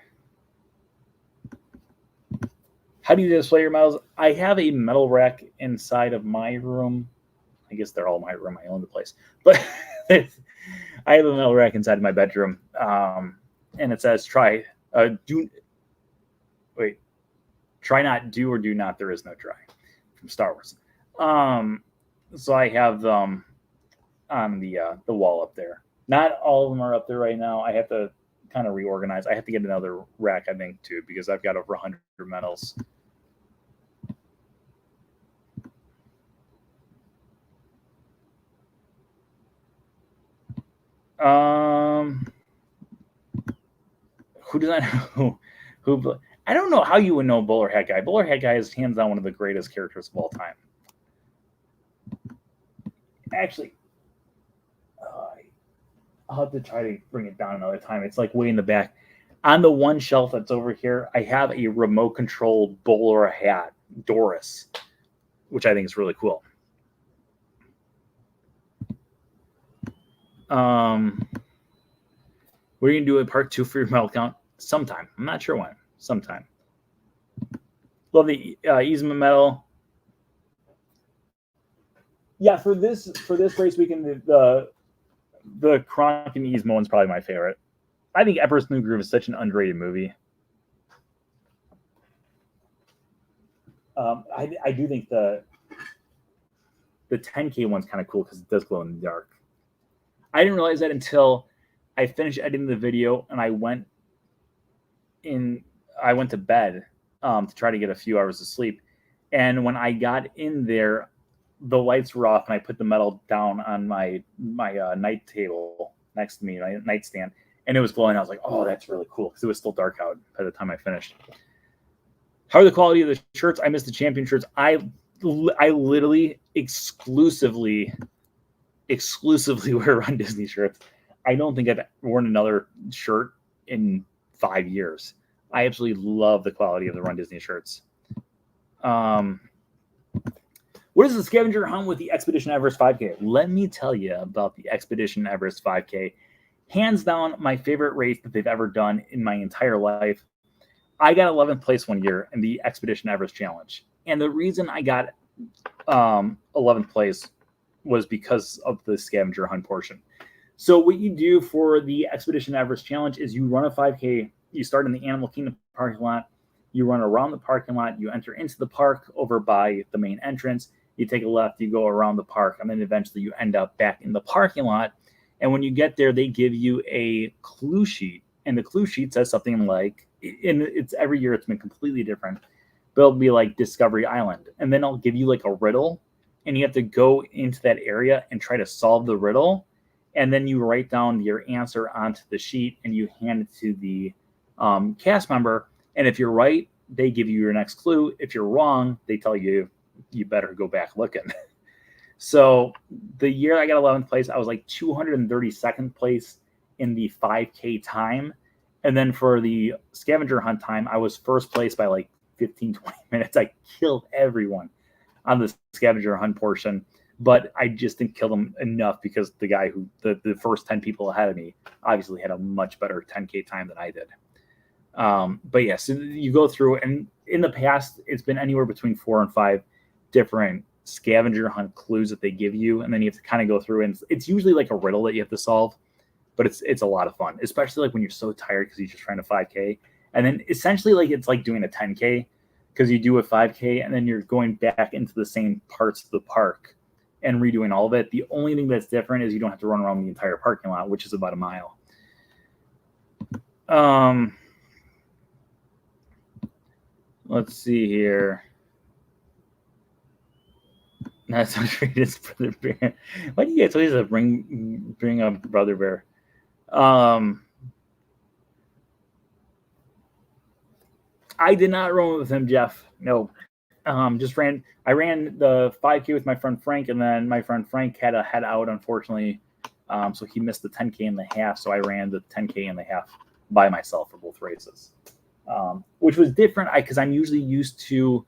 How do you display your medals? I have a medal rack inside of my room. I guess they're all my room. I own the place. But I have a medal rack inside of my bedroom. And it says, try not, do, or do not, there is no try, from Star Wars. So I have them on the wall up there. Not all of them are up there right now. I have to kind of reorganize. I have to get another rack, I think, too, because I've got over 100 medals. Who does I know? Who? I don't know how you would know Bowler Hat Guy. Bowler Hat Guy is hands down one of the greatest characters of all time. Actually, I'll have to try to bring it down another time. It's like way in the back. On the one shelf that's over here, I have a remote controlled bowler hat, Doris, which I think is really cool. We're going to do a part 2 for your medal count sometime. I'm not sure when. Sometime. Love the Yzma medal. Yeah, for this race weekend, the Kronk and Yzma one's probably my favorite. I think Everest New Groove is such an underrated movie. I do think the 10K one's kind of cool because it does glow in the dark. I didn't realize that until I finished editing the video and I went to bed to try to get a few hours of sleep. And when I got in there, the lights were off and I put the medal down on my night table next to me, my nightstand, and it was glowing. I was like, oh, that's really cool, because it was still dark out by the time I finished. How are the quality of the shirts? I missed the champion shirts. I literally exclusively wear Run Disney shirts. I don't think I've worn another shirt in 5 years. I absolutely love the quality of the Run Disney shirts. What is the scavenger hunt with the Expedition Everest 5K? Let me tell you about the Expedition Everest 5K. Hands down, my favorite race that they've ever done in my entire life. I got 11th place one year in the Expedition Everest Challenge. And the reason I got 11th place was because of the scavenger hunt portion. So what you do for the Expedition Everest Challenge is you run a 5K. You start in the Animal Kingdom parking lot. You run around the parking lot. You enter into the park over by the main entrance. You take a left. You go around the park. And then eventually you end up back in the parking lot. And when you get there, they give you a clue sheet. And the clue sheet says something like, and it's every year it's been completely different, but it'll be like Discovery Island. And then I'll give you like a riddle. And you have to go into that area and try to solve the riddle. And then you write down your answer onto the sheet and you hand it to the cast member. And if you're right, they give you your next clue. If you're wrong, they tell you, you better go back looking. So the year I got 11th place, I was like 232nd place in the 5K time. And then for the scavenger hunt time, I was first place by like 15, 20 minutes. I killed everyone on the scavenger hunt portion, but I just didn't kill them enough because the guy who, the first 10 people ahead of me obviously had a much better 10K time than I did. But yeah, so you go through, and in the past, it's been anywhere between 4 and 5 different scavenger hunt clues that they give you. And then you have to kind of go through, and it's usually like a riddle that you have to solve, but it's a lot of fun, especially like when you're so tired because you're just trying to 5K. And then essentially like it's like doing a 10K because you do a 5K and then you're going back into the same parts of the park and redoing all of it. The only thing that's different is you don't have to run around the entire parking lot, which is about a mile. Let's see here. That's so great. It's Brother Bear. Why do you guys always bring up Brother Bear? I did not run with him, Jeff. No. I ran the 5K with my friend Frank, and then my friend Frank had to head out, unfortunately. So he missed the 10K and the half. So I ran the 10K and the half by myself for both races, which was different because I'm usually used to.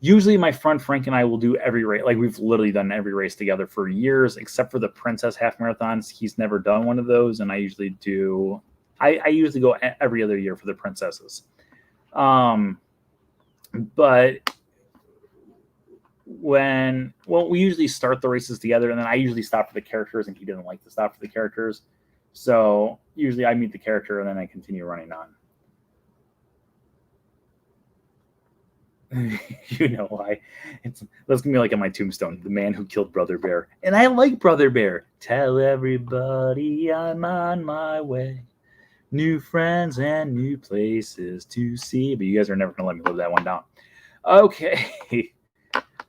Usually my friend Frank and I will do every race. Like we've literally done every race together for years, except for the Princess Half Marathons. He's never done one of those. And I usually do. I usually go every other year for the princesses. But we usually start the races together, and then I usually stop for the characters, and he doesn't like to stop for the characters. So usually I meet the character and then I continue running on. You know why? That's gonna be like on my tombstone, the man who killed Brother Bear. And I like Brother Bear. Tell everybody I'm on my way. New friends and new places to see. But you guys are never gonna let me live that one down. Okay.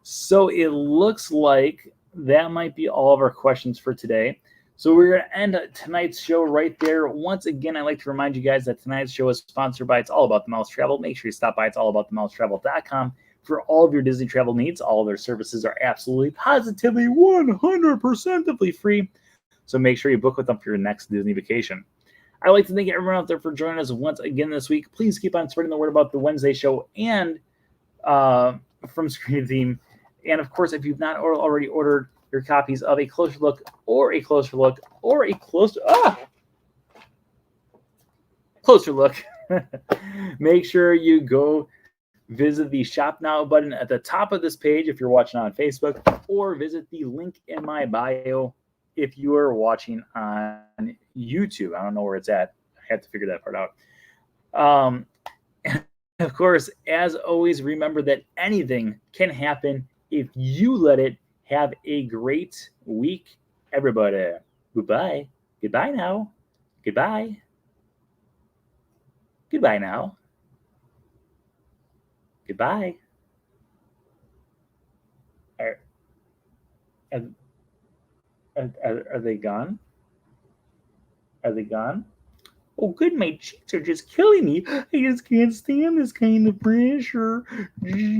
So it looks like that might be all of our questions for today. So we're going to end tonight's show right there. Once again, I'd like to remind you guys that tonight's show is sponsored by It's All About the Mouse Travel. Make sure you stop by It's All About the Mouse Travel.com for all of your Disney travel needs. All of their services are absolutely, positively, 100% free. So make sure you book with them for your next Disney vacation. I'd like to thank everyone out there for joining us once again this week. Please keep on spreading the word about the Wednesday show and from Screen Theme. And of course, if you've not already ordered your copies of A Closer Look or A Closer Look or A Closer Look, make sure you go visit the Shop Now button at the top of this page if you're watching on Facebook, or visit the link in my bio if you are watching on YouTube. I don't know where it's at. I have to figure that part out. Of course, as always, remember that anything can happen if you let it. Have a great week, everybody. Goodbye. Goodbye now. Goodbye. Goodbye now. Goodbye. Are they gone? Are they gone? Oh, good. My cheeks are just killing me. I just can't stand this kind of pressure.